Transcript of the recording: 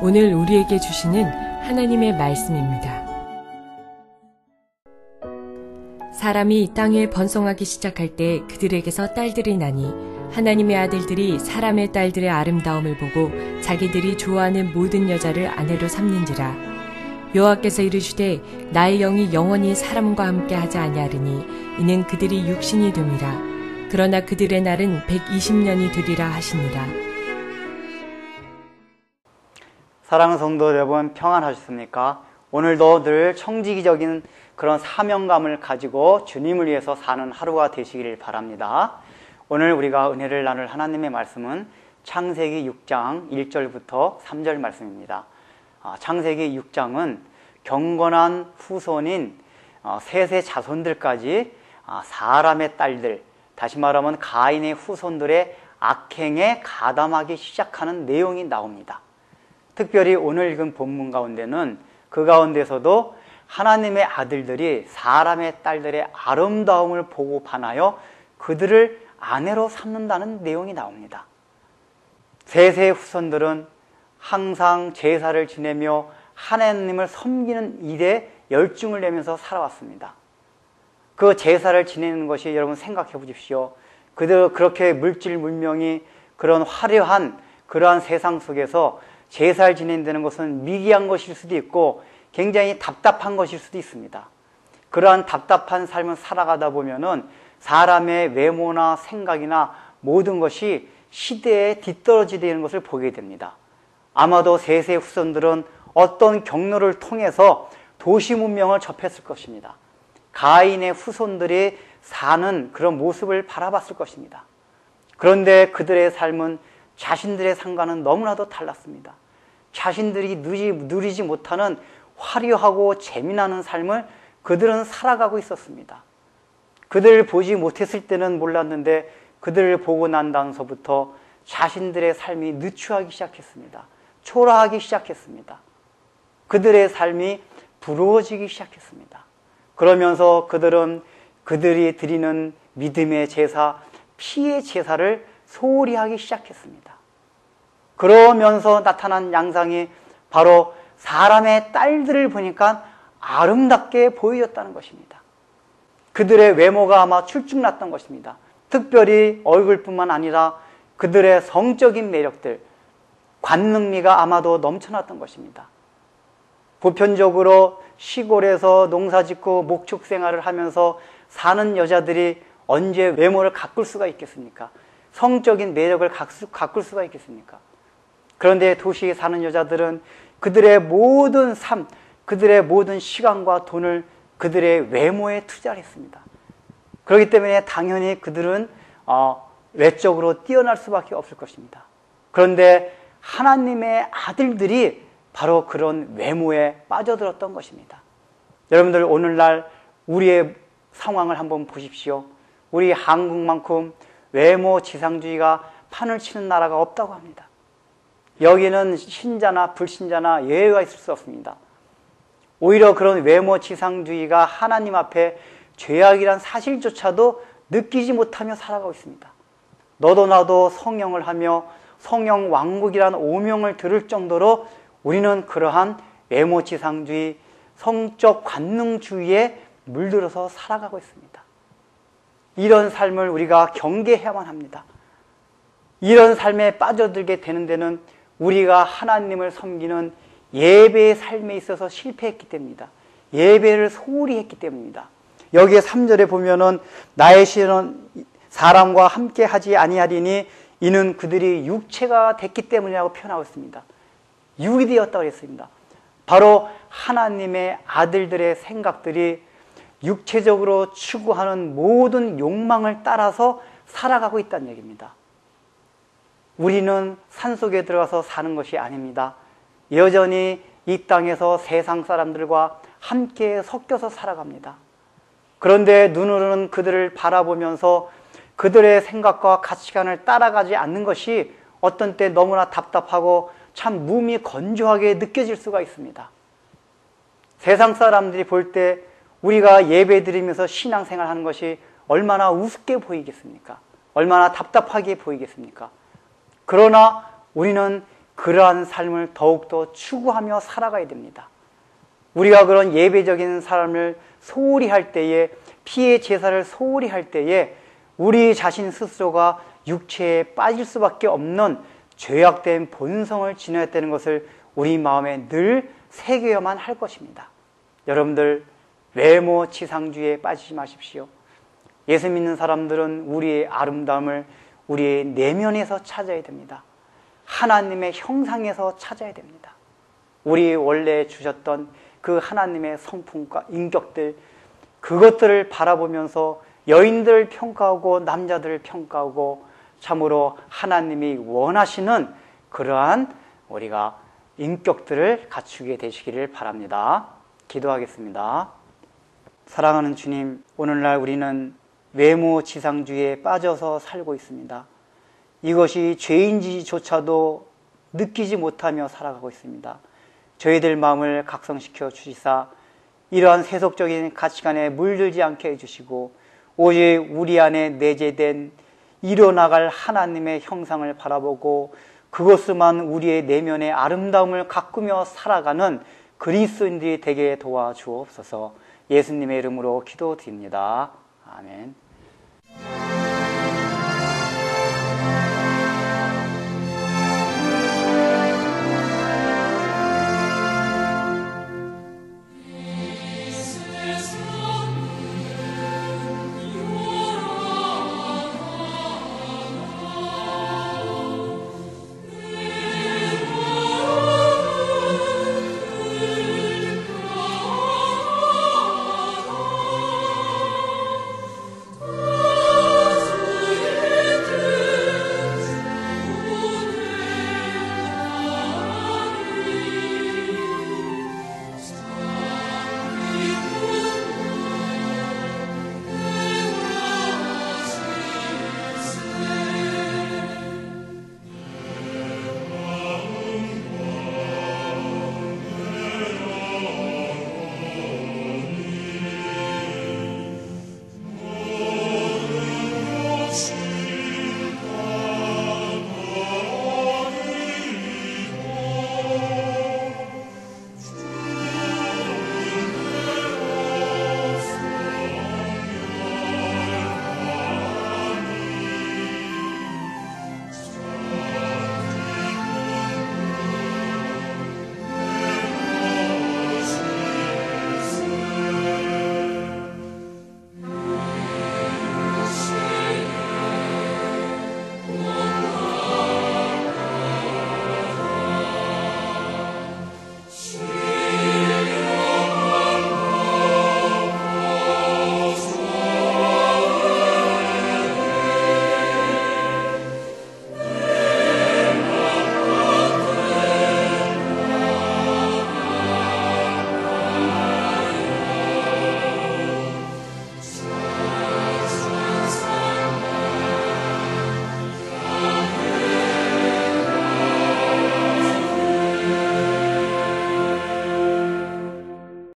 오늘 우리에게 주시는 하나님의 말씀입니다. 사람이 이 땅에 번성하기 시작할 때 그들에게서 딸들이 나니 하나님의 아들들이 사람의 딸들의 아름다움을 보고 자기들이 좋아하는 모든 여자를 아내로 삼는지라. 여호와께서 이르시되 나의 영이 영원히 사람과 함께 하지 아니하리니 이는 그들이 육신이 됨이라. 그러나 그들의 날은 120년이 되리라 하시니라. 사랑하는 성도 여러분, 평안하셨습니까? 오늘도 늘 청지기적인 그런 사명감을 가지고 주님을 위해서 사는 하루가 되시기를 바랍니다. 오늘 우리가 은혜를 나눌 하나님의 말씀은 창세기 6장 1절부터 3절 말씀입니다. 창세기 6장은 경건한 후손인 셋의 자손들까지 사람의 딸들, 다시 말하면 가인의 후손들의 악행에 가담하기 시작하는 내용이 나옵니다. 특별히 오늘 읽은 본문 가운데는 그 가운데서도 하나님의 아들들이 사람의 딸들의 아름다움을 보고 반하여 그들을 아내로 삼는다는 내용이 나옵니다. 셋의 후손들은 항상 제사를 지내며 하나님을 섬기는 일에 열중을 내면서 살아왔습니다. 그 제사를 지내는 것이 여러분 생각해 보십시오. 그들 그렇게 물질 문명이 그런 화려한 그러한 세상 속에서 제사를 지낸다는 것은 미개한 것일 수도 있고 굉장히 답답한 것일 수도 있습니다. 그러한 답답한 삶을 살아가다 보면은 사람의 외모나 생각이나 모든 것이 시대에 뒤떨어지는 것을 보게 됩니다. 아마도 셋의 후손들은 어떤 경로를 통해서 도시 문명을 접했을 것입니다. 가인의 후손들이 사는 그런 모습을 바라봤을 것입니다. 그런데 그들의 삶은 자신들의 삶과는 너무나도 달랐습니다. 자신들이 누리지 못하는 화려하고 재미나는 삶을 그들은 살아가고 있었습니다. 그들을 보지 못했을 때는 몰랐는데 그들을 보고 난 다음서부터 자신들의 삶이 누추하기 시작했습니다. 초라하기 시작했습니다. 그들의 삶이 부러워지기 시작했습니다. 그러면서 그들은 그들이 드리는 믿음의 제사, 피의 제사를 소홀히 하기 시작했습니다. 그러면서 나타난 양상이 바로 사람의 딸들을 보니까 아름답게 보여졌다는 것입니다. 그들의 외모가 아마 출중났던 것입니다. 특별히 얼굴뿐만 아니라 그들의 성적인 매력들, 관능미가 아마도 넘쳐났던 것입니다. 보편적으로 시골에서 농사짓고 목축 생활을 하면서 사는 여자들이 언제 외모를 가꿀 수가 있겠습니까? 성적인 매력을 가꿀 수가 있겠습니까? 그런데 도시에 사는 여자들은 그들의 모든 삶, 그들의 모든 시간과 돈을 그들의 외모에 투자를 했습니다. 그렇기 때문에 당연히 그들은 외적으로 뛰어날 수밖에 없을 것입니다. 그런데 하나님의 아들들이 바로 그런 외모에 빠져들었던 것입니다. 여러분들 오늘날 우리의 상황을 한번 보십시오. 우리 한국만큼 외모 지상주의가 판을 치는 나라가 없다고 합니다. 여기는 신자나 불신자나 예외가 있을 수 없습니다. 오히려 그런 외모 지상주의가 하나님 앞에 죄악이란 사실조차도 느끼지 못하며 살아가고 있습니다. 너도 나도 성형을 하며 성형 왕국이란 오명을 들을 정도로 우리는 그러한 외모 지상주의, 성적 관능주의에 물들어서 살아가고 있습니다. 이런 삶을 우리가 경계해야만 합니다. 이런 삶에 빠져들게 되는 데는 우리가 하나님을 섬기는 예배의 삶에 있어서 실패했기 때문입니다. 예배를 소홀히 했기 때문입니다. 여기에 3절에 보면은 나의 신은 사람과 함께 하지 아니하리니 이는 그들이 육체가 됐기 때문이라고 표현하고 있습니다. 육이 되었다고 했습니다. 바로 하나님의 아들들의 생각들이 육체적으로 추구하는 모든 욕망을 따라서 살아가고 있다는 얘기입니다. 우리는 산속에 들어가서 사는 것이 아닙니다. 여전히 이 땅에서 세상 사람들과 함께 섞여서 살아갑니다. 그런데 눈으로는 그들을 바라보면서 그들의 생각과 가치관을 따라가지 않는 것이 어떤 때 너무나 답답하고 참 몸이 건조하게 느껴질 수가 있습니다. 세상 사람들이 볼 때 우리가 예배 드리면서 신앙생활 하는 것이 얼마나 우습게 보이겠습니까? 얼마나 답답하게 보이겠습니까? 그러나 우리는 그러한 삶을 더욱더 추구하며 살아가야 됩니다. 우리가 그런 예배적인 삶을 소홀히 할 때에, 피의 제사를 소홀히 할 때에 우리 자신 스스로가 육체에 빠질 수밖에 없는 죄악된 본성을 지녀야 되는 것을 우리 마음에 늘 새겨야만 할 것입니다. 여러분들 외모 지상주의에 빠지지 마십시오. 예수 믿는 사람들은 우리의 아름다움을 우리의 내면에서 찾아야 됩니다. 하나님의 형상에서 찾아야 됩니다. 우리 원래 주셨던 그 하나님의 성품과 인격들, 그것들을 바라보면서 여인들을 평가하고 남자들을 평가하고 참으로 하나님이 원하시는 그러한 우리가 인격들을 갖추게 되시기를 바랍니다. 기도하겠습니다. 사랑하는 주님, 오늘날 우리는 외모 지상주의에 빠져서 살고 있습니다. 이것이 죄인지조차도 느끼지 못하며 살아가고 있습니다. 저희들 마음을 각성시켜 주시사 이러한 세속적인 가치관에 물들지 않게 해주시고 오직 우리 안에 내재된 이뤄나갈 하나님의 형상을 바라보고 그것으로만 우리의 내면의 아름다움을 가꾸며 살아가는 그리스도인들이 되게 도와주옵소서. 예수님의 이름으로 기도드립니다. 아멘.